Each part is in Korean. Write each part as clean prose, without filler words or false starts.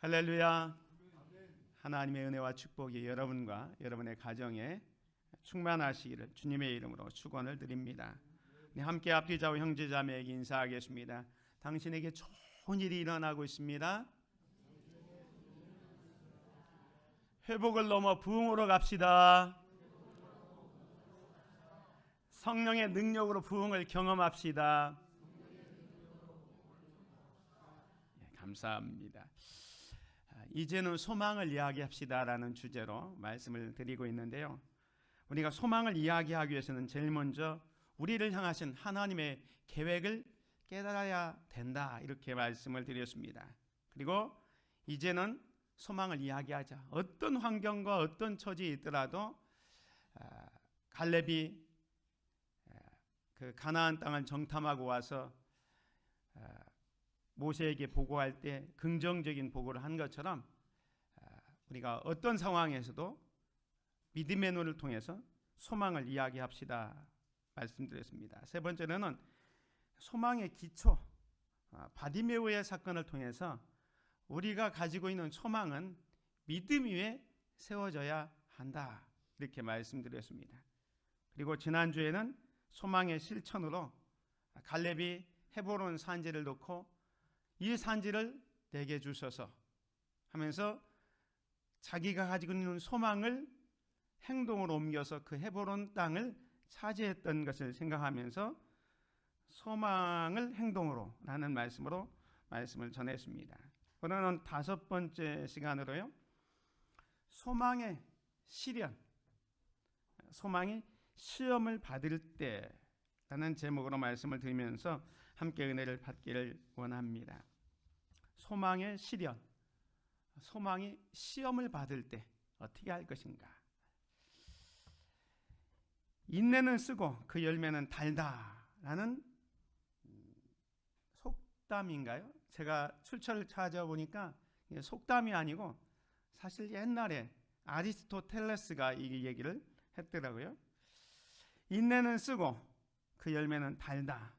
할렐루야. 하나님의 은혜와 축복이 여러분과 여러분의 가정에 충만하시기를 주님의 이름으로 축원을 드립니다. 함께 앞뒤좌우 형제자매에게 인사하겠습니다. 당신에게 좋은 일이 일어나고 있습니다. 회복을 넘어 부흥으로 갑시다. 성령의 능력으로 부흥을 경험합시다. 감사합니다. 이제는 소망을 이야기합시다라는 주제로 말씀을 드리고 있는데요. 우리가 소망을 이야기하기 위해서는 제일 먼저 우리를 향하신 하나님의 계획을 깨달아야 된다, 이렇게 말씀을 드렸습니다. 그리고 이제는 소망을 이야기하자. 어떤 환경과 어떤 처지에 있더라도 갈렙이 그 가나안 땅을 정탐하고 와서 모세에게 보고할 때 긍정적인 보고를 한 것처럼 우리가 어떤 상황에서도 믿음의 눈을 통해서 소망을 이야기합시다 말씀드렸습니다. 세 번째로는 소망의 기초, 바디메오의 사건을 통해서 우리가 가지고 있는 소망은 믿음 위에 세워져야 한다, 이렇게 말씀드렸습니다. 그리고 지난주에는 소망의 실천으로 갈렙이 헤브론 산지를 놓고 이 산지를 내게 주셔서 하면서 자기가 가지고 있는 소망을 행동으로 옮겨서 그 헤브론 땅을 차지했던 것을 생각하면서 소망을 행동으로 라는 말씀으로 말씀을 전했습니다. 오늘은 다섯 번째 시간으로요, 소망의 시련, 소망이 시험을 받을 때라는 제목으로 말씀을 드리면서 함께 은혜를 받기를 원합니다. 소망의 시련, 소망이 시험을 받을 때 어떻게 할 것인가. 인내는 쓰고 그 열매는 달다라는 속담인가요? 제가 출처를 찾아보니까 속담이 아니고 사실 옛날에 아리스토텔레스가 이 얘기를 했더라고요. 인내는 쓰고 그 열매는 달다.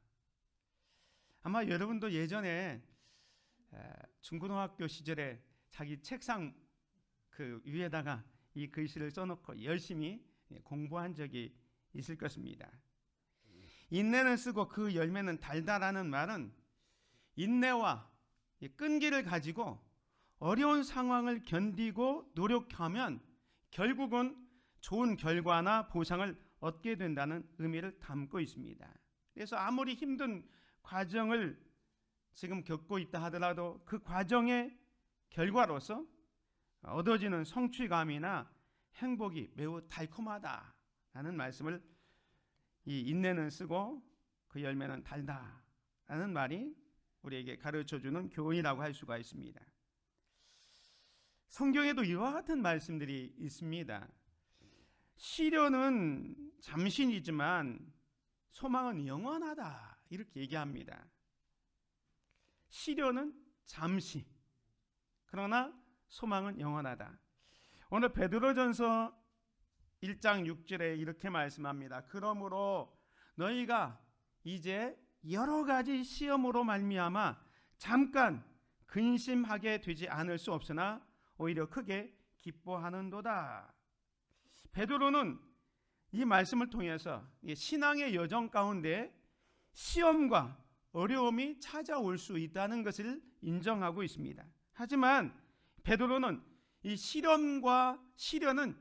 아마 여러분도 예전에 중고등학교 시절에 자기 책상 그 위에다가 이 글씨를 써놓고 열심히 공부한 적이 있을 것입니다. 인내는 쓰고 그 열매는 달다라는 말은 인내와 끈기를 가지고 어려운 상황을 견디고 노력하면 결국은 좋은 결과나 보상을 얻게 된다는 의미를 담고 있습니다. 그래서 아무리 힘든 과정을 지금 겪고 있다 하더라도 그 과정의 결과로서 얻어지는 성취감이나 행복이 매우 달콤하다라는 말씀을, 이 인내는 쓰고 그 열매는 달다라는 말이 우리에게 가르쳐주는 교훈이라고 할 수가 있습니다. 성경에도 이와 같은 말씀들이 있습니다. 시련은 잠시이지만 소망은 영원하다, 이렇게 얘기합니다. 시련은 잠시, 그러나 소망은 영원하다. 오늘 베드로전서 1장 6절에 이렇게 말씀합니다. 그러므로 너희가 이제 여러 가지 시험으로 말미암아 잠깐 근심하게 되지 않을 수 없으나 오히려 크게 기뻐하는도다. 베드로는 이 말씀을 통해서 신앙의 여정 가운데 시험과 어려움이 찾아올 수 있다는 것을 인정하고 있습니다. 하지만 베드로는 이 시련과 시련은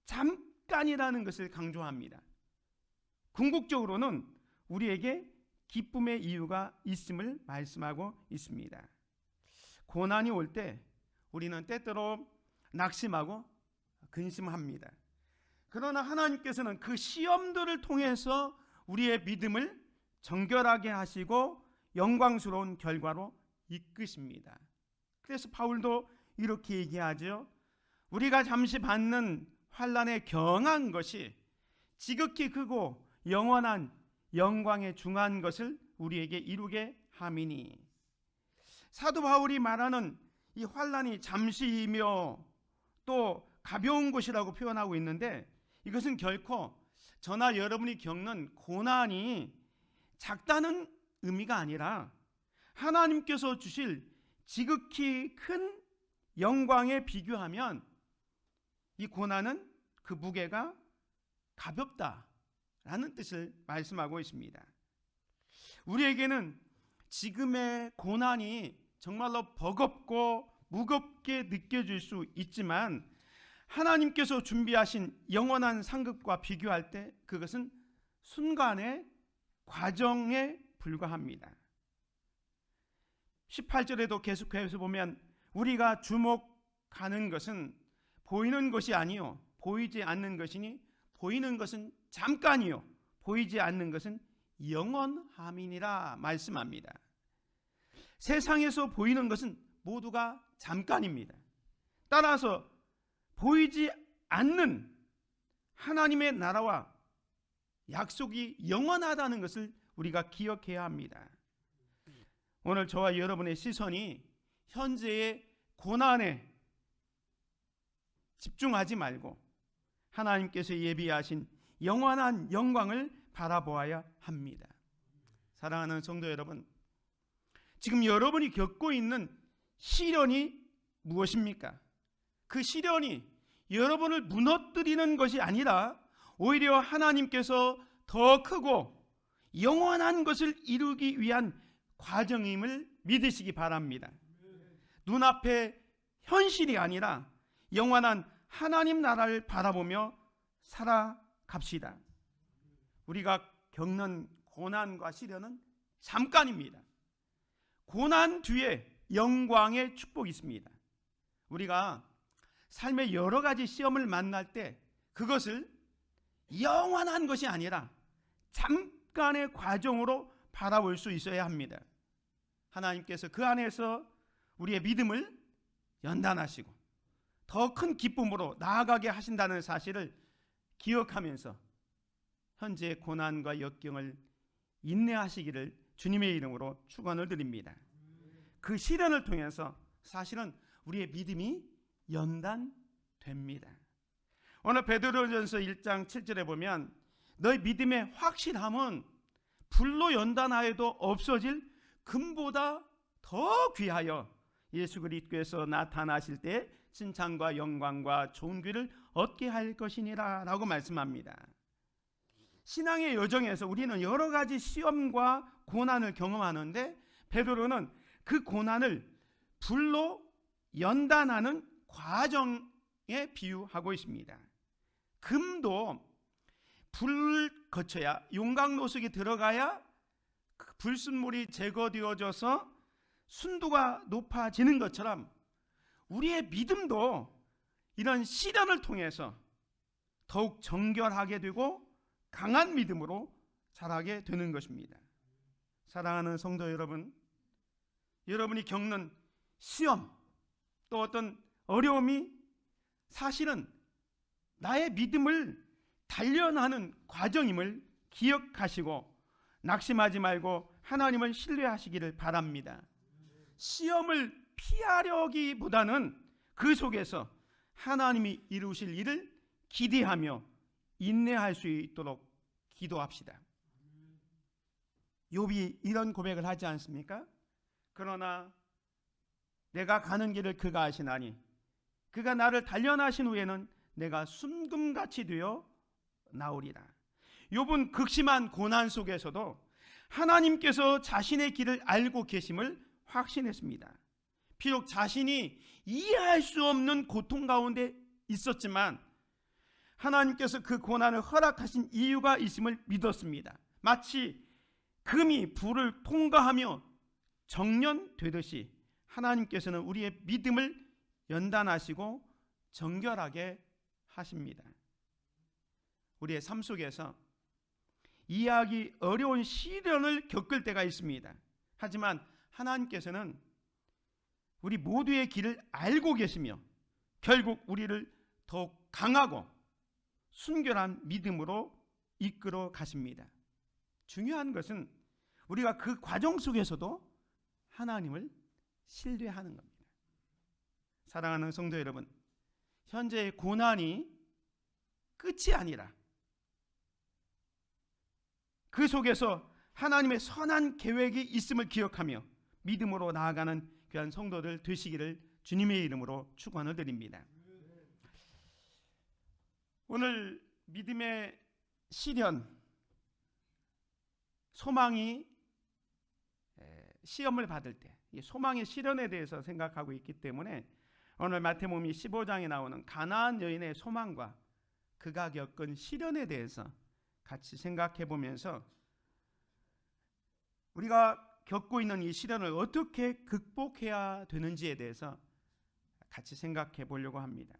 잠깐이라는 것을 강조합니다. 궁극적으로는 우리에게 기쁨의 이유가 있음을 말씀하고 있습니다. 고난이 올 때 우리는 때때로 낙심하고 근심합니다. 그러나 하나님께서는 그 시험들을 통해서 우리의 믿음을 정결하게 하시고 영광스러운 결과로 이끄십니다. 그래서 바울도 이렇게 얘기하죠. 우리가 잠시 받는 환난에 경한 것이 지극히 크고 영원한 영광에 중한 것을 우리에게 이루게 함이니. 사도 바울이 말하는 이 환난이 잠시이며 또 가벼운 것이라고 표현하고 있는데, 이것은 결코 저나 여러분이 겪는 고난이 작다는 의미가 아니라 하나님께서 주실 지극히 큰 영광에 비교하면 이 고난은 그 무게가 가볍다라는 뜻을 말씀하고 있습니다. 우리에게는 지금의 고난이 정말로 버겁고 무겁게 느껴질 수 있지만 하나님께서 준비하신 영원한 상급과 비교할 때 그것은 순간의 과정에 불과합니다. 18절에도 계속해서 보면 우리가 주목하는 것은 보이는 것이 아니요 보이지 않는 것이니 보이는 것은 잠깐이요 보이지 않는 것은 영원함이니라 말씀합니다. 세상에서 보이는 것은 모두가 잠깐입니다. 따라서 보이지 않는 하나님의 나라와 약속이 영원하다는 것을 우리가 기억해야 합니다. 오늘 저와 여러분의 시선이 현재의 고난에 집중하지 말고 하나님께서 예비하신 영원한 영광을 바라보아야 합니다. 사랑하는 성도 여러분, 지금 여러분이 겪고 있는 시련이 무엇입니까? 그 시련이 여러분을 무너뜨리는 것이 아니라 오히려 하나님께서 더 크고 영원한 것을 이루기 위한 과정임을 믿으시기 바랍니다. 눈앞의 현실이 아니라 영원한 하나님 나라를 바라보며 살아갑시다. 우리가 겪는 고난과 시련은 잠깐입니다. 고난 뒤에 영광의 축복이 있습니다. 우리가 삶의 여러 가지 시험을 만날 때 그것을 영원한 것이 아니라 잠깐의 과정으로 바라볼 수 있어야 합니다. 하나님께서 그 안에서 우리의 믿음을 연단하시고 더 큰 기쁨으로 나아가게 하신다는 사실을 기억하면서 현재의 고난과 역경을 인내하시기를 주님의 이름으로 축원을 드립니다. 그 시련을 통해서 사실은 우리의 믿음이 연단됩니다. 오늘 베드로전서 1장 7절에 보면 너희 믿음의 확실함은 불로 연단하여도 없어질 금보다 더 귀하여 예수 그리스도께서 나타나실 때 칭찬과 영광과 좋은 귀를 얻게 할 것이니라 라고 말씀합니다. 신앙의 여정에서 우리는 여러 가지 시험과 고난을 경험하는데 베드로는 그 고난을 불로 연단하는 과정에 비유하고 있습니다. 금도 불을 거쳐야 용광노석이 들어가야 그 불순물이 제거되어져서 순도가 높아지는 것처럼 우리의 믿음도 이런 시련을 통해서 더욱 정결하게 되고 강한 믿음으로 자라게 되는 것입니다. 사랑하는 성도 여러분, 여러분이 겪는 시험 또 어떤 어려움이 사실은 나의 믿음을 단련하는 과정임을 기억하시고 낙심하지 말고 하나님을 신뢰하시기를 바랍니다. 시험을 피하려기보다는 그 속에서 하나님이 이루실 일을 기대하며 인내할 수 있도록 기도합시다. 욥이 이런 고백을 하지 않습니까? 그러나 내가 가는 길을 그가 아시나니 그가 나를 단련하신 후에는 내가 순금같이 되어 나오리라. 욥은 극심한 고난 속에서도 하나님께서 자신의 길을 알고 계심을 확신했습니다. 비록 자신이 이해할 수 없는 고통 가운데 있었지만 하나님께서 그 고난을 허락하신 이유가 있음을 믿었습니다. 마치 금이 불을 통과하며 정련되듯이 하나님께서는 우리의 믿음을 연단하시고 정결하게 하십니다. 우리의 삶 속에서 이해하기 어려운 시련을 겪을 때가 있습니다. 하지만 하나님께서는 우리 모두의 길을 알고 계시며 결국 우리를 더욱 강하고 순결한 믿음으로 이끌어 가십니다. 중요한 것은 우리가 그 과정 속에서도 하나님을 신뢰하는 겁니다. 사랑하는 성도 여러분, 현재의 고난이 끝이 아니라 그 속에서 하나님의 선한 계획이 있음을 기억하며 믿음으로 나아가는 귀한 성도들 되시기를 주님의 이름으로 축원을 드립니다. 오늘 믿음의 시련, 소망이 시험을 받을 때 소망의 시련에 대해서 생각하고 있기 때문에 오늘 마태복음 15장에 나오는 가나안 여인의 소망과 그가 겪은 시련에 대해서 같이 생각해 보면서 우리가 겪고 있는 이 시련을 어떻게 극복해야 되는지에 대해서 같이 생각해 보려고 합니다.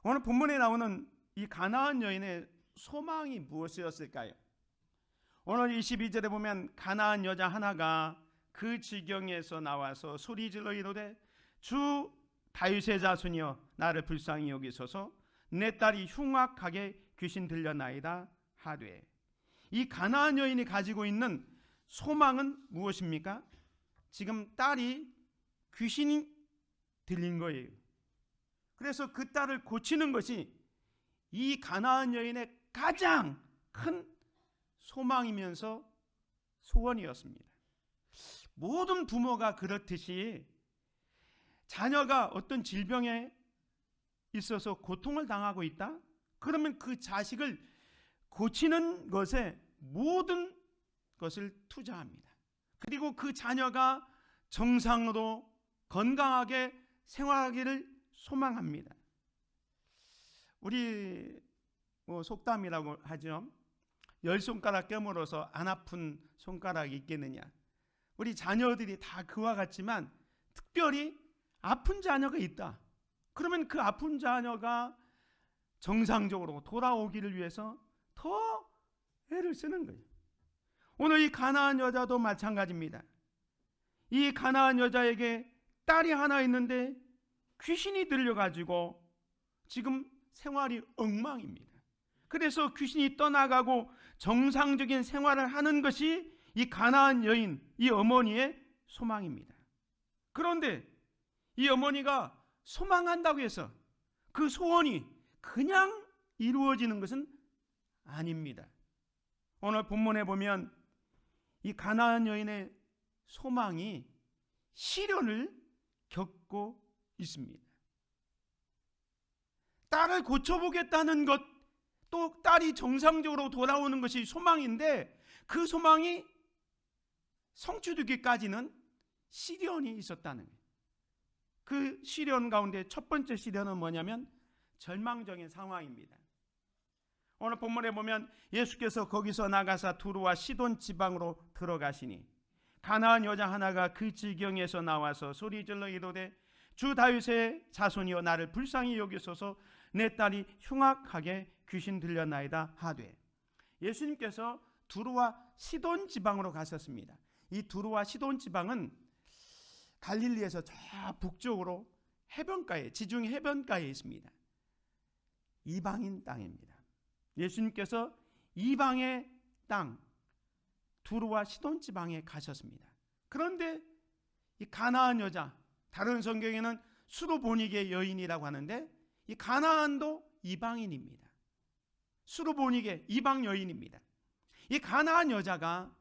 오늘 본문에 나오는 이 가나안 여인의 소망이 무엇이었을까요? 오늘 22절에 보면 가나안 여자 하나가 그 지경에서 나와서 소리질러 이르되 주 다윗의 자손이여 나를 불쌍히 여기소서 내 딸이 흉악하게 귀신 들려나이다 하되, 이 가나안 여인이 가지고 있는 소망은 무엇입니까? 지금 딸이 귀신이 들린 거예요. 그래서 그 딸을 고치는 것이 이 가나안 여인의 가장 큰 소망이면서 소원이었습니다. 모든 부모가 그렇듯이 자녀가 어떤 질병에 있어서 고통을 당하고 있다? 그러면 그 자식을 고치는 것에 모든 것을 투자합니다. 그리고 그 자녀가 정상으로 건강하게 생활하기를 소망합니다. 우리 속담이라고 하죠. 10손가락 깨물어서 안 아픈 손가락이 있겠느냐. 우리 자녀들이 다 그와 같지만 특별히 아픈 자녀가 있다. 그러면 그 아픈 자녀가 정상적으로 돌아오기를 위해서 더 애를 쓰는 거예요. 오늘 이 가나안 여자도 마찬가지입니다. 이 가나안 여자에게 딸이 하나 있는데 귀신이 들려가지고 지금 생활이 엉망입니다. 그래서 귀신이 떠나가고 정상적인 생활을 하는 것이 이 가나안 여인, 이 어머니의 소망입니다. 그런데 이 어머니가 소망한다고 해서 그 소원이 그냥 이루어지는 것은 아닙니다. 오늘 본문에 보면 이 가나안 여인의 소망이 시련을 겪고 있습니다. 딸을 고쳐보겠다는 것, 또 딸이 정상적으로 돌아오는 것이 소망인데 그 소망이 성취되기까지는 시련이 있었다는 거예요. 그 시련 가운데 첫 번째 시련은 뭐냐면 절망적인 상황입니다. 오늘 본문에 보면 예수께서 거기서 나가사 두루와 시돈 지방으로 들어가시니 가나안 여자 하나가 그 지경에서 나와서 소리질러 이르되 주 다윗의 자손이여 나를 불쌍히 여기소서 내 딸이 흉악하게 귀신 들려나이다 하되, 예수님께서 두루와 시돈 지방으로 가셨습니다. 이 두루와 시돈 지방은 갈릴리에서 저 북쪽으로 해변가에, 지중 해변가에 있습니다. 이방인 땅입니다. 예수님께서 이방의 땅 두루와 시돈 지방에 가셨습니다. 그런데 이 가나안 여자, 다른 성경에는 수로보니게 여인이라고 하는데 이 가나안도 이방인입니다. 수로보니게 이방 여인입니다. 이 가나안 여자가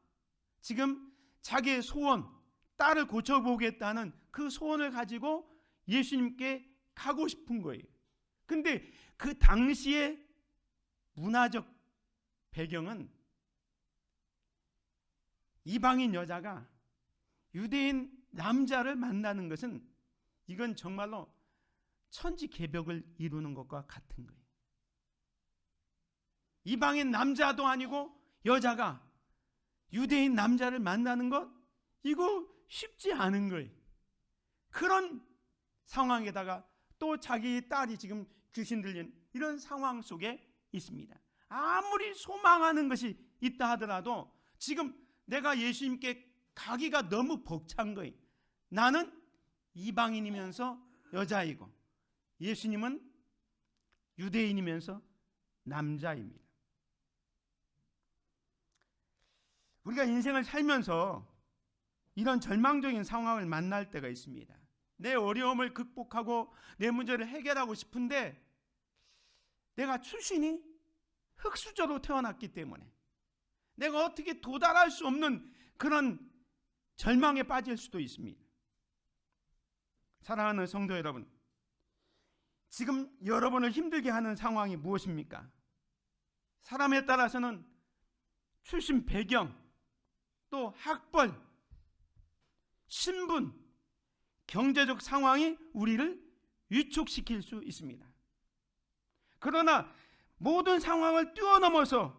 지금 자기의 소원, 딸을 고쳐보겠다는 그 소원을 가지고 예수님께 가고 싶은 거예요. 근데 그 당시의 문화적 배경은 이방인 여자가 유대인 남자를 만나는 것은 이건 정말로 천지개벽을 이루는 것과 같은 거예요. 이방인 남자도 아니고 여자가 유대인 남자를 만나는 것, 이거 쉽지 않은 거예요. 그런 상황에다가 또 자기 딸이 지금 귀신 들린 이런 상황 속에 있습니다. 아무리 소망하는 것이 있다 하더라도 지금 내가 예수님께 가기가 너무 벅찬 거예요. 나는 이방인이면서 여자이고 예수님은 유대인이면서 남자입니다. 우리가 인생을 살면서 이런 절망적인 상황을 만날 때가 있습니다. 내 어려움을 극복하고 내 문제를 해결하고 싶은데 내가 출신이 흙수저로 태어났기 때문에 내가 어떻게 도달할 수 없는 그런 절망에 빠질 수도 있습니다. 사랑하는 성도 여러분, 지금 여러분을 힘들게 하는 상황이 무엇입니까? 사람에 따라서는 출신 배경, 또 학벌, 신분, 경제적 상황이 우리를 위축시킬 수 있습니다. 그러나 모든 상황을 뛰어넘어서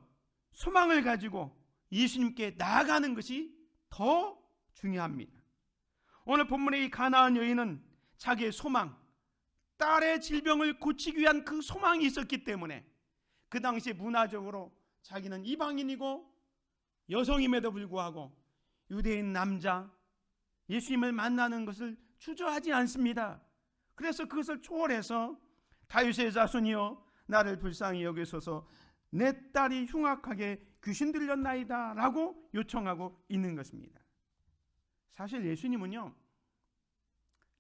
소망을 가지고 예수님께 나아가는 것이 더 중요합니다. 오늘 본문의 이 가나안 여인은 자기의 소망, 딸의 질병을 고치기 위한 그 소망이 있었기 때문에 그 당시에 문화적으로 자기는 이방인이고 여성임에도 불구하고 유대인 남자 예수님을 만나는 것을 주저하지 않습니다. 그래서 그것을 초월해서 다윗의 자손이여 나를 불쌍히 여기소서 내 딸이 흉악하게 귀신 들렸나이다 라고 요청하고 있는 것입니다. 사실 예수님은요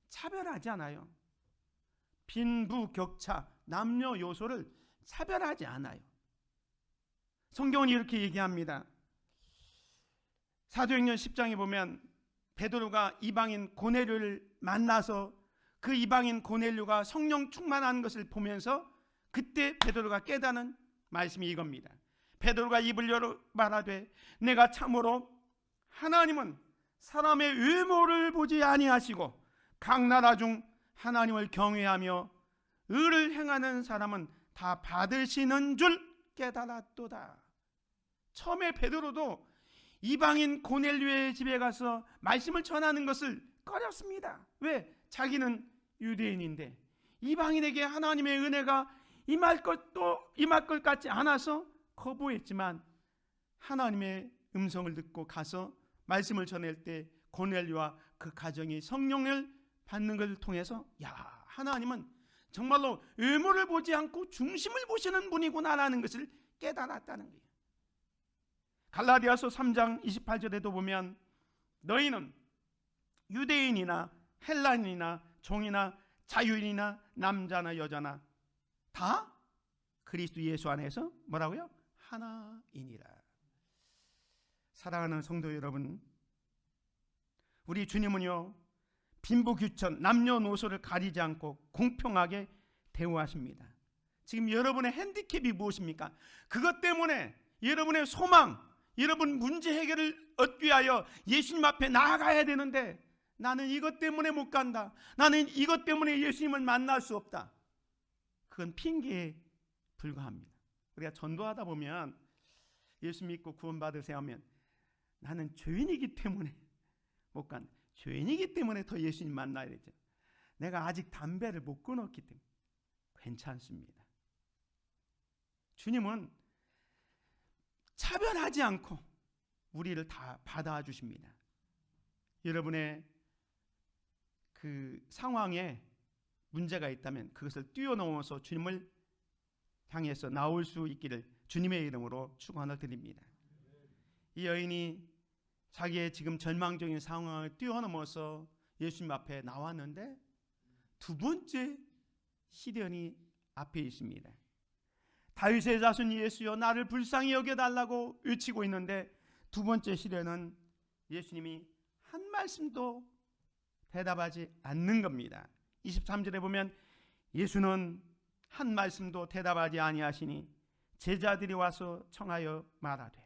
차별하지 않아요. 빈부격차, 남녀 요소를 차별하지 않아요. 성경은 이렇게 얘기합니다. 사도행전 10장에 보면 베드로가 이방인 고넬료를 만나서 그 이방인 고넬료가 성령 충만한 것을 보면서 그때 베드로가 깨닫는 말씀이 이겁니다. 베드로가 입을 열어 말하되 내가 참으로 하나님은 사람의 외모를 보지 아니하시고 각 나라 중 하나님을 경외하며 의를 행하는 사람은 다 받으시는 줄 깨달았도다. 처음에 베드로도 이방인 고넬료의 집에 가서 말씀을 전하는 것을 꺼렸습니다. 왜? 자기는 유대인인데 이방인에게 하나님의 은혜가 임할 것 같지 않아서 거부했지만 하나님의 음성을 듣고 가서 말씀을 전할 때 고넬료와 그 가정이 성령을 받는 것을 통해서 야, 하나님은 정말로 외모를 보지 않고 중심을 보시는 분이구나라는 것을 깨달았다는 거예요. 갈라디아서 3장 28절에도 보면 너희는 유대인이나 헬라인이나 종이나 자유인이나 남자나 여자나 다 그리스도 예수 안에서 뭐라고요? 하나이니라. 사랑하는 성도 여러분, 우리 주님은요 빈부귀천, 남녀노소를 가리지 않고 공평하게 대우하십니다. 지금 여러분의 핸디캡이 무엇입니까? 그것 때문에 여러분의 소망, 여러분 문제 해결을 얻기 위하여 예수님 앞에 나아가야 되는데 나는 이것 때문에 못 간다, 나는 이것 때문에 예수님을 만날 수 없다, 그건 핑계에 불과합니다. 우리가 전도하다 보면 예수 믿고 구원받으세요 하면 나는 죄인이기 때문에 못 간다, 죄인이기 때문에 더 예수님 만나야 되죠. 내가 아직 담배를 못 끊었기 때문에 괜찮습니다. 주님은 차별하지 않고 우리를 다 받아주십니다. 여러분의 그 상황에 문제가 있다면 그것을 뛰어넘어서 주님을 향해서 나올 수 있기를 주님의 이름으로 축원을 드립니다. 이 여인이 자기의 지금 절망적인 상황을 뛰어넘어서 예수님 앞에 나왔는데 두 번째 시련이 앞에 있습니다. 다윗의 자손 예수여 나를 불쌍히 여겨달라고 외치고 있는데 두 번째 시련은 예수님이 한 말씀도 대답하지 않는 겁니다. 23절에 보면 예수는 한 말씀도 대답하지 아니하시니 제자들이 와서 청하여 말하되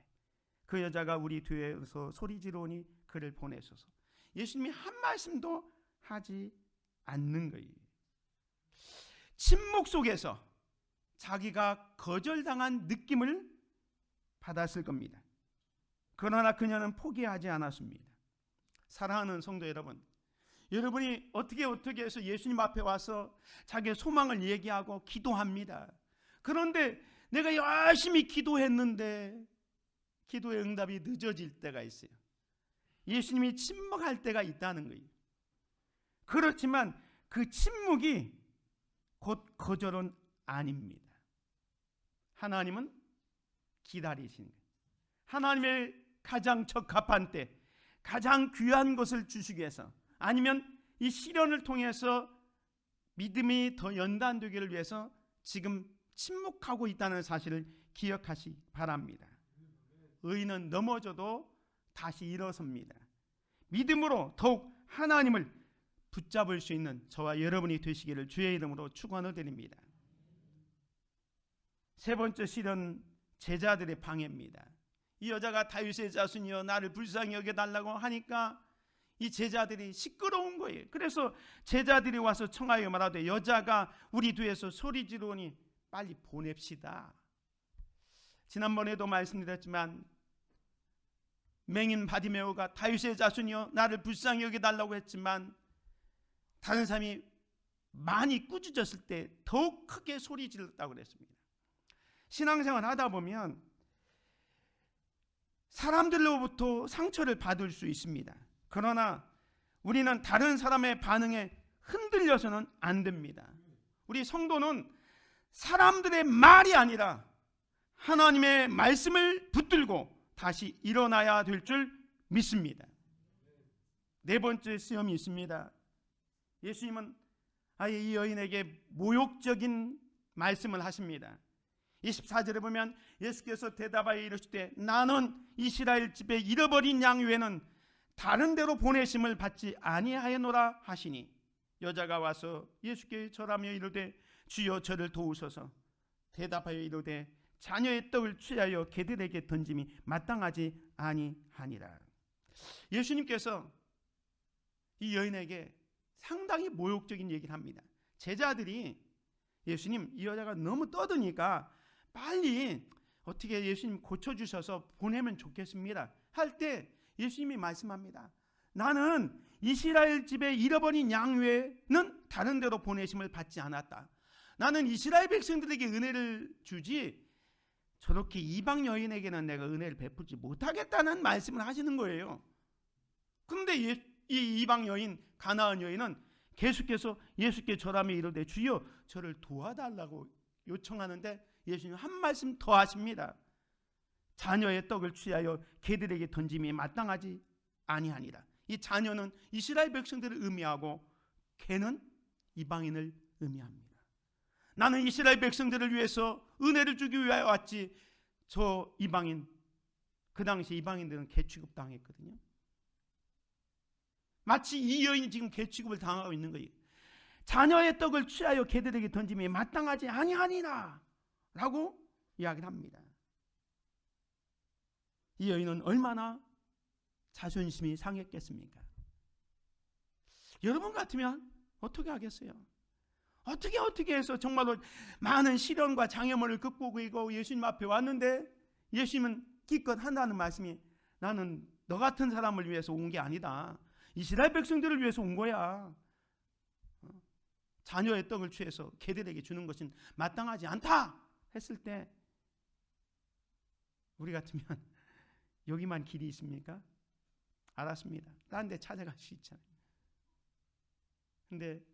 그 여자가 우리 뒤에서 소리 지르오니 그를 보내소서. 예수님이 한 말씀도 하지 않는 거예요. 침묵 속에서 자기가 거절당한 느낌을 받았을 겁니다. 그러나 그녀는 포기하지 않았습니다. 사랑하는 성도 여러분, 여러분이 어떻게 해서 예수님 앞에 와서 자기의 소망을 얘기하고 기도합니다. 그런데 내가 열심히 기도했는데 기도의 응답이 늦어질 때가 있어요. 예수님이 침묵할 때가 있다는 거예요. 그렇지만 그 침묵이 곧 거절은 아닙니다. 하나님은 기다리시는 거예요. 하나님의 가장 적합한 때 가장 귀한 것을 주시기 위해서, 아니면 이 시련을 통해서 믿음이 더 연단되기를 위해서 지금 침묵하고 있다는 사실을 기억하시기 바랍니다. 의인은 넘어져도 다시 일어섭니다. 믿음으로 더욱 하나님을 붙잡을 수 있는 저와 여러분이 되시기를 주의 이름으로 축원을 드립니다. 세 번째 시련, 제자들의 방해입니다. 이 여자가 다윗의 자손이여 나를 불쌍히 여겨달라고 하니까 이 제자들이 시끄러운 거예요. 그래서 제자들이 와서 청하여 말하되 여자가 우리 뒤에서 소리 지르니 빨리 보냅시다. 지난번에도 말씀드렸지만 맹인 바디메오가 다윗의 자손이여 나를 불쌍히 여겨달라고 했지만 다른 사람이 많이 꾸짖었을 때 더욱 크게 소리 질렀다고 그랬습니다. 신앙생활 하다 보면 사람들로부터 상처를 받을 수 있습니다. 그러나 우리는 다른 사람의 반응에 흔들려서는 안 됩니다. 우리 성도는 사람들의 말이 아니라 하나님의 말씀을 붙들고 다시 일어나야 될 줄 믿습니다. 네 번째 시험이 있습니다. 예수님은 아예 이 여인에게 모욕적인 말씀을 하십니다. 24절에 보면 예수께서 대답하여 이르시되 나는 이스라엘 집에 잃어버린 양 외에는 다른 데로 보내심을 받지 아니하였노라 하시니 여자가 와서 예수께 절하며 이르되 주여 저를 도우소서. 대답하여 이르되 자녀의 떡을 취하여 개들에게 던짐이 마땅하지 아니하니라. 예수님께서 이 여인에게 상당히 모욕적인 얘기를 합니다. 제자들이 예수님 이 여자가 너무 떠드니까 빨리 어떻게 예수님 고쳐주셔서 보내면 좋겠습니다 할 때 예수님이 말씀합니다. 나는 이스라엘 집에 잃어버린 양 외에는 다른 데로 보내심을 받지 않았다. 나는 이스라엘 백성들에게 은혜를 주지 저렇게 이방 여인에게는 내가 은혜를 베풀지 못하겠다는 말씀을 하시는 거예요. 그런데 이 이방 여인, 가나안 여인은 계속해서 예수께 절하며 이르되 주여 저를 도와달라고 요청하는데 예수님 한 말씀 더 하십니다. 자녀의 떡을 취하여 개들에게 던짐이 마땅하지 아니하니라. 이 자녀는 이스라엘 백성들을 의미하고 개는 이방인을 의미합니다. 나는 이스라엘 백성들을 위해서 은혜를 주기 위하여 왔지 저 이방인, 그 당시 이방인들은 개 취급당했거든요. 마치 이 여인이 지금 개 취급을 당하고 있는 거예요. 자녀의 떡을 취하여 개들에게 던짐이 마땅하지 아니하니라 라고 이야기를 합니다. 이 여인은 얼마나 자존심이 상했겠습니까? 여러분 같으면 어떻게 하겠어요? 어떻게 해서 정말로 많은 시련과 장애물을 극복하고 예수님 앞에 왔는데 예수님은 기껏 한다는 말씀이 나는 너 같은 사람을 위해서 온 게 아니다. 이스라엘 백성들을 위해서 온 거야. 자녀의 떡을 취해서 개들에게 주는 것은 마땅하지 않다 했을 때 우리 같으면 여기만 길이 있습니까? 알았습니다. 딴 데 찾아갈 수 있잖아요. 근데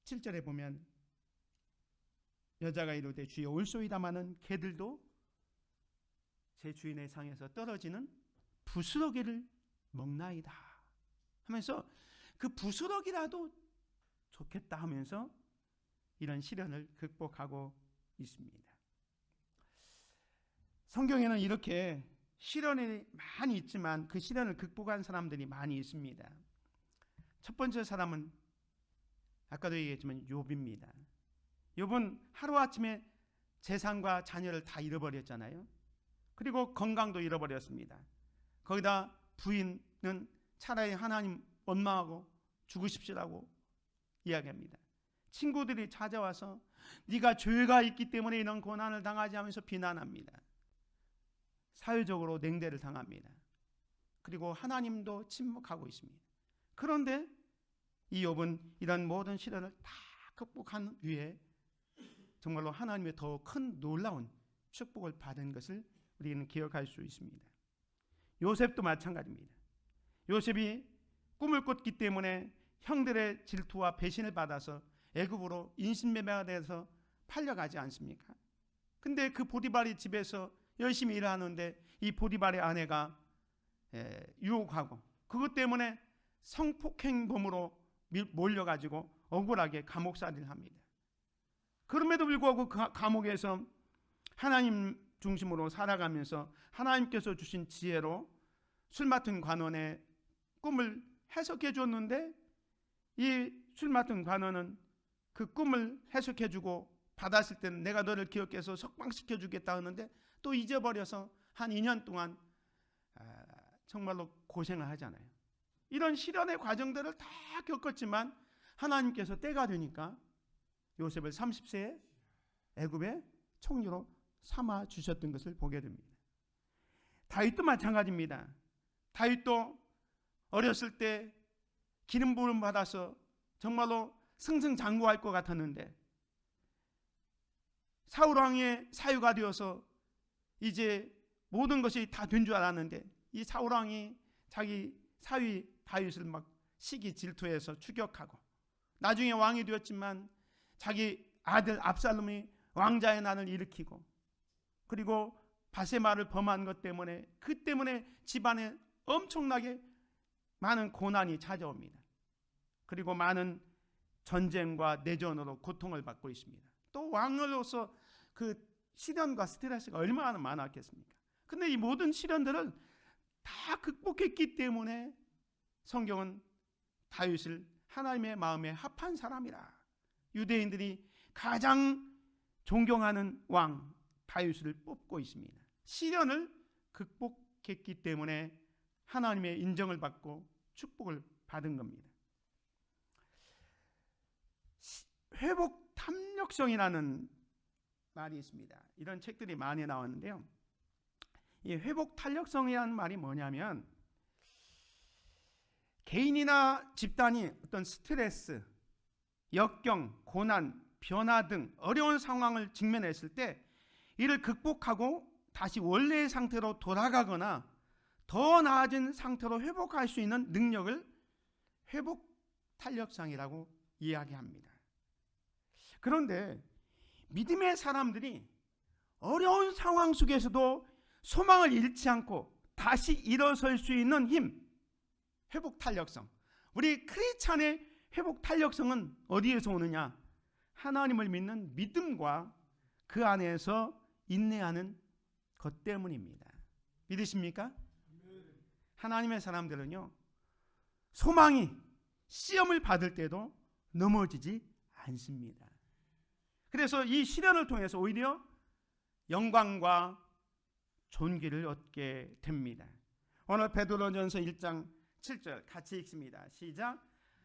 27절에 보면 여자가 이르되 주여 올소이다마는 개들도 제 주인의 상에서 떨어지는 부스러기를 먹나이다 하면서 그 부스러기라도 좋겠다 하면서 이런 시련을 극복하고 있습니다. 성경에는 이렇게 시련이 많이 있지만 그 시련을 극복한 사람들이 많이 있습니다. 첫 번째 사람은 아까도 얘기했지만 욥입니다. 욥은 하루아침에 재산과 자녀를 다 잃어버렸잖아요. 그리고 건강도 잃어버렸습니다. 거기다 부인은 차라리 하나님 원망하고 죽으십시오라고 이야기합니다. 친구들이 찾아와서 네가 죄가 있기 때문에 이런 고난을 당하지 하면서 비난합니다. 사회적으로 냉대를 당합니다. 그리고 하나님도 침묵하고 있습니다. 그런데 이 욥은 이런 모든 시련을 다 극복한 후에 정말로 하나님의 더 큰 놀라운 축복을 받은 것을 우리는 기억할 수 있습니다. 요셉도 마찬가지입니다. 요셉이 꿈을 꿨기 때문에 형들의 질투와 배신을 받아서 애굽으로 인신매매가 돼서 팔려가지 않습니까? 근데 그 보디발의 집에서 열심히 일하는데 이 보디발의 아내가 유혹하고 그것 때문에 성폭행범으로 몰려가지고 억울하게 감옥살이를 합니다. 그럼에도 불구하고 그 감옥에서 하나님 중심으로 살아가면서 하나님께서 주신 지혜로 술 맡은 관원의 꿈을 해석해 줬는데 이 술 맡은 관원은 그 꿈을 해석해 주고 받았을 때는 내가 너를 기억해서 석방시켜 주겠다 하는데 또 잊어버려서 한 2년 동안 정말로 고생을 하잖아요. 이런 시련의 과정들을 다 겪었지만 하나님께서 때가 되니까 요셉을 30세에 애굽의 총리로 삼아 주셨던 것을 보게 됩니다. 다윗도 마찬가지입니다. 다윗도 어렸을 때 기름 부음 받아서 정말로 승승장구할 것 같았는데 사울 왕의 사유가 되어서 이제 모든 것이 다 된 줄 알았는데 이 사울 왕이 자기 사위 다윗을 막 시기 질투해서 추격하고 나중에 왕이 되었지만 자기 아들 압살롬이 왕자의 난을 일으키고 그리고 바세마를 범한 것 때문에 그 때문에 집안에 엄청나게 많은 고난이 찾아옵니다. 그리고 많은 전쟁과 내전으로 고통을 받고 있습니다. 또 왕으로서 그 시련과 스트레스가 얼마나 많았겠습니까? 근데 이 모든 시련들을 다 극복했기 때문에 성경은 다윗을 하나님의 마음에 합한 사람이라 유대인들이 가장 존경하는 왕 다윗을 뽑고 있습니다. 시련을 극복했기 때문에 하나님의 인정을 받고 축복을 받은 겁니다. 회복 탄력성이라는 말이 있습니다. 이런 책들이 많이 나왔는데요. 이 회복 탄력성이라는 말이 뭐냐면 개인이나 집단이 어떤 스트레스, 역경, 고난, 변화 등 어려운 상황을 직면했을 때 이를 극복하고 다시 원래의 상태로 돌아가거나 더 나아진 상태로 회복할 수 있는 능력을 회복 탄력성이라고 이야기합니다. 그런데 믿음의 사람들이 어려운 상황 속에서도 소망을 잃지 않고 다시 일어설 수 있는 힘, 회복 탄력성. 우리 크리스찬의 회복 탄력성은 어디에서 오느냐? 하나님을 믿는 믿음과 그 안에서 인내하는 것 때문입니다. 믿으십니까? 하나님의 사람들은요, 소망이 시험을 받을 때도 넘어지지 않습니다. 그래서 이 시련을 통해서 오히려 영광과 존귀를 얻게 됩니다. 오늘 베드로전서 1장 7절 같이 읽습니다. 시작.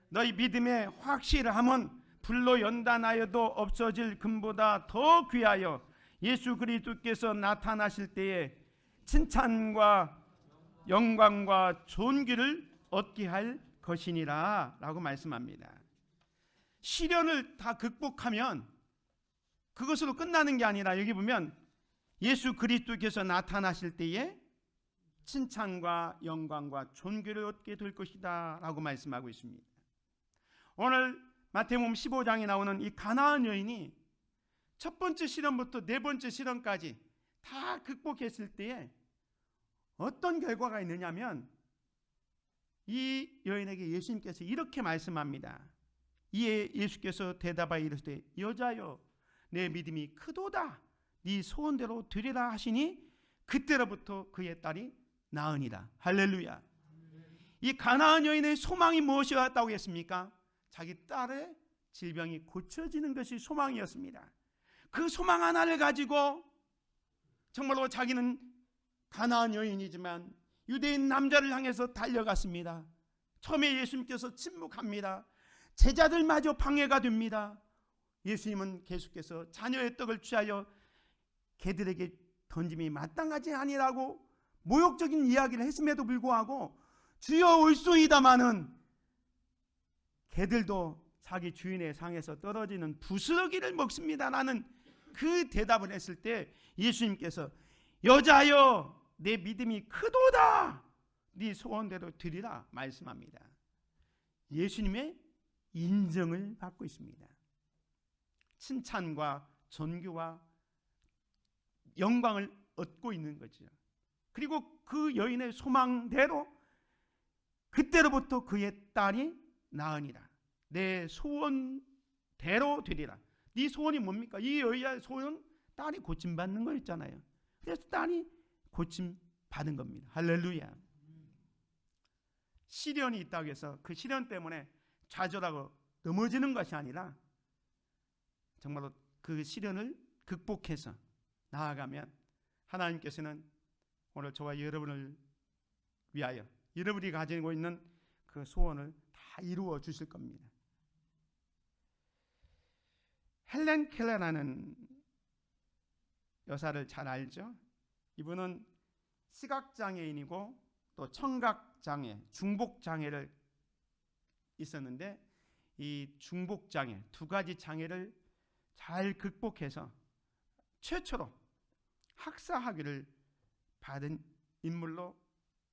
너희 믿음의 확실함은 불로 연단하여도 없어질 금보다 더 귀하여 예수 그리스도께서 나타나실 때에 칭찬과 영광과 존귀를 얻게 할 것이니라 라고 말씀합니다. 시련을 다 극복하면 그것으로 끝나는 게 아니라 여기 보면 예수 그리스도께서 나타나실 때에 칭찬과 영광과 존귀를 얻게 될 것이다 라고 말씀하고 있습니다. 오늘 마태복음 15장에 나오는 이 가나안 여인이 첫 번째 시련부터 네 번째 시련까지 다 극복했을 때에 어떤 결과가 있느냐면 이 여인에게 예수님께서 이렇게 말씀합니다. 이에 예수께서 대답하여 이르시되 여자여 내 믿음이 크도다 네 소원대로 되리라 하시니 그때로부터 그의 딸이 나으니라. 할렐루야. 이 가나안 여인의 소망이 무엇이었다고 했습니까? 자기 딸의 질병이 고쳐지는 것이 소망이었습니다. 그 소망 하나를 가지고 정말로 자기는 가나안 여인이지만 유대인 남자를 향해서 달려갔습니다. 처음에 예수님께서 침묵합니다. 제자들마저 방해가 됩니다. 예수님은 계속해서 자녀의 떡을 취하여 개들에게 던짐이 마땅하지 아니라고 모욕적인 이야기를 했음에도 불구하고 주여 올소이다마는 개들도 자기 주인의 상에서 떨어지는 부스러기를 먹습니다라는 그 대답을 했을 때 예수님께서 여자여 내 믿음이 크도다 네 소원대로 드리라 말씀합니다. 예수님의 인정을 받고 있습니다. 칭찬과 존귀와 영광을 얻고 있는 거죠. 그리고 그 여인의 소망대로 그때로부터 그의 딸이 나으니라. 내 소원대로 되리라. 네 소원이 뭡니까? 이 여인의 소원은 딸이 고침받는 거였잖아요. 그래서 딸이 고침받은 겁니다. 할렐루야. 시련이 있다고 해서 그 시련 때문에 좌절하고 넘어지는 것이 아니라 정말로 그 시련을 극복해서 나아가면 하나님께서는 오늘 저와 여러분을 위하여 여러분이 가지고 있는 그 소원을 다 이루어 주실 겁니다. 헬렌 켈러라는 여사를 잘 알죠? 이분은 시각장애인이고 또 청각장애, 중복장애를 있었는데 이 중복장애 두 가지 장애를 잘 극복해서 최초로 학사학위를 받은 인물로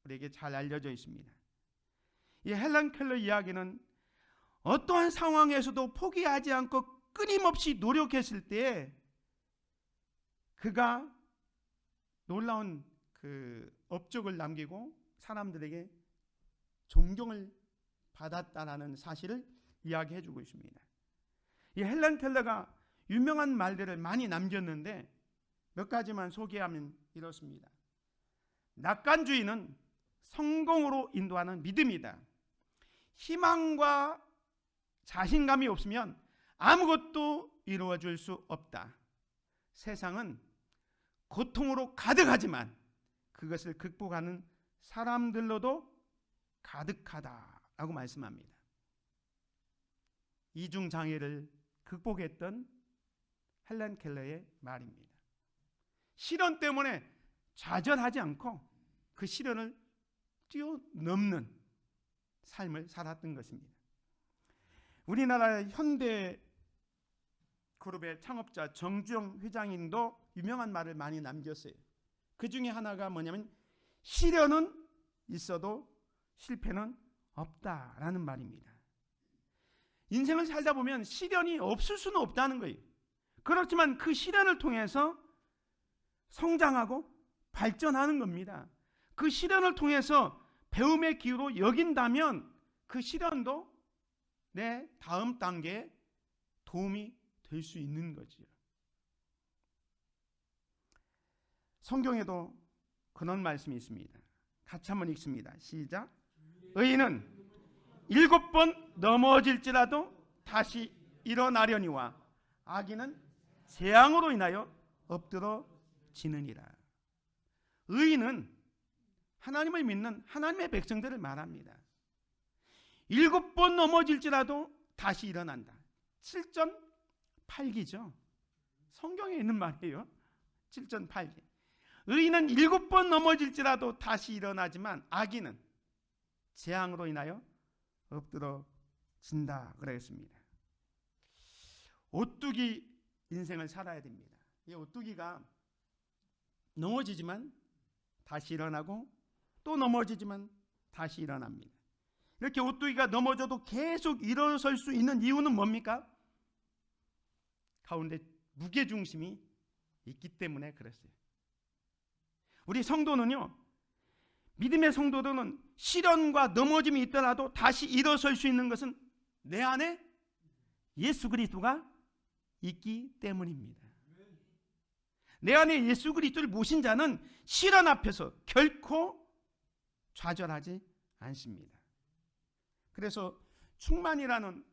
우리에게 잘 알려져 있습니다. 이 헬렌 켈러 이야기는 어떠한 상황에서도 포기하지 않고 끊임없이 노력했을 때 그가 놀라운 그 업적을 남기고 사람들에게 존경을 받았다라는 사실을 이야기해 주고 있습니다. 이 헬렌 켈러가 유명한 말들을 많이 남겼는데 몇 가지만 소개하면 이렇습니다. 낙관주의는 성공으로 인도하는 믿음이다. 희망과 자신감이 없으면 아무것도 이루어질 수 없다. 세상은 고통으로 가득하지만 그것을 극복하는 사람들로도 가득하다라고 말씀합니다. 이중장애를 극복했던 헬렌 켈러의 말입니다. 시련 때문에 좌절하지 않고 그 시련을 뛰어넘는 삶을 살았던 것입니다. 우리나라의 현대 그룹의 창업자 정주영 회장님도 유명한 말을 많이 남겼어요. 그 중에 하나가 뭐냐면 시련은 있어도 실패는 없다라는 말입니다. 인생을 살다 보면 시련이 없을 수는 없다는 거예요. 그렇지만 그 시련을 통해서 성장하고 발전하는 겁니다. 그 시련을 통해서 배움의 기회로 여긴다면 그 시련도 내 다음 단계에 도움이 될 수 있는 거지요. 성경에도 그런 말씀이 있습니다. 같이 한번 읽습니다. 시작. 의인은 7번 넘어질지라도 다시 일어나려니와 악인은 재앙으로 인하여 엎드러지느니라. 의인은 하나님을 믿는 하나님의 백성들을 말합니다. 7번 넘어질지라도 다시 일어난다. 7전8기죠. 성경에 있는 말이에요. 7전8기. 의인은 7번 넘어질지라도 다시 일어나지만 악인은 재앙으로 인하여 엎드러진다 그랬습니다. 오뚜기 인생을 살아야 됩니다. 이 오뚜기가 넘어지지만 다시 일어나고 또 넘어지지만 다시 일어납니다. 이렇게 오뚜기가 넘어져도 계속 일어설 수 있는 이유는 뭡니까? 가운데 무게중심이 있기 때문에 그랬어요. 우리 성도는요, 믿음의 성도들은 시련과 넘어짐이 있더라도 다시 일어설 수 있는 것은 내 안에 예수 그리스도가 있기 때문입니다. 내 안에 예수 그리스도를 모신 자는 시련 앞에서 결코 좌절하지 않습니다. 그래서 충만이라는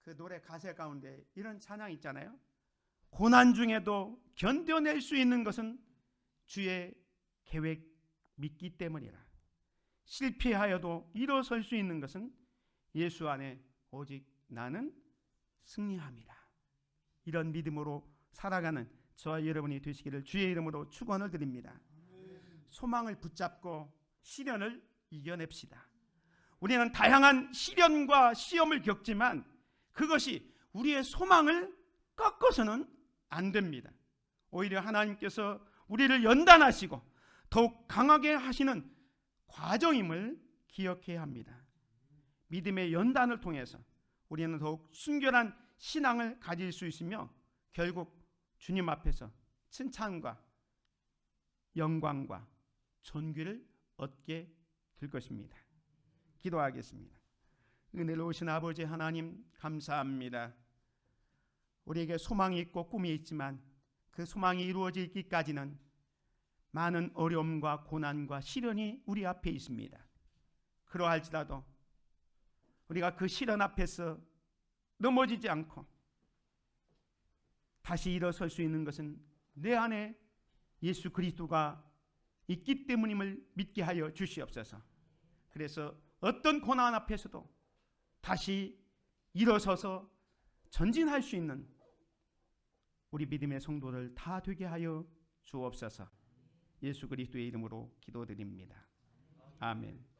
그 노래 가사 가운데 이런 찬양 있잖아요. 고난 중에도 견뎌낼 수 있는 것은 주의 계획 믿기 때문이라. 실패하여도 일어설 수 있는 것은 예수 안에 오직 나는 승리함이라. 이런 믿음으로 살아가는 저와 여러분이 되시기를 주의 이름으로 축원을 드립니다. 소망을 붙잡고 시련을 이겨냅시다. 우리는 다양한 시련과 시험을 겪지만 그것이 우리의 소망을 꺾어서는 안 됩니다. 오히려 하나님께서 우리를 연단하시고 더욱 강하게 하시는 과정임을 기억해야 합니다. 믿음의 연단을 통해서 우리는 더욱 순결한 신앙을 가질 수 있으며 결국 주님 앞에서 칭찬과 영광과 존귀를 얻게 될 것입니다. 기도하겠습니다. 은혜로우신 아버지 하나님 감사합니다. 우리에게 소망이 있고 꿈이 있지만 그 소망이 이루어지기까지는 많은 어려움과 고난과 시련이 우리 앞에 있습니다. 그러할지라도 우리가 그 시련 앞에서 넘어지지 않고 다시 일어설 수 있는 것은 내 안에 예수 그리스도가 있기 때문임을 믿게 하여 주시옵소서. 그래서 어떤 고난 앞에서도 다시 일어서서 전진할 수 있는 우리 믿음의 성도들 다 되게 하여 주옵소서. 예수 그리스도의 이름으로 기도드립니다. 아멘.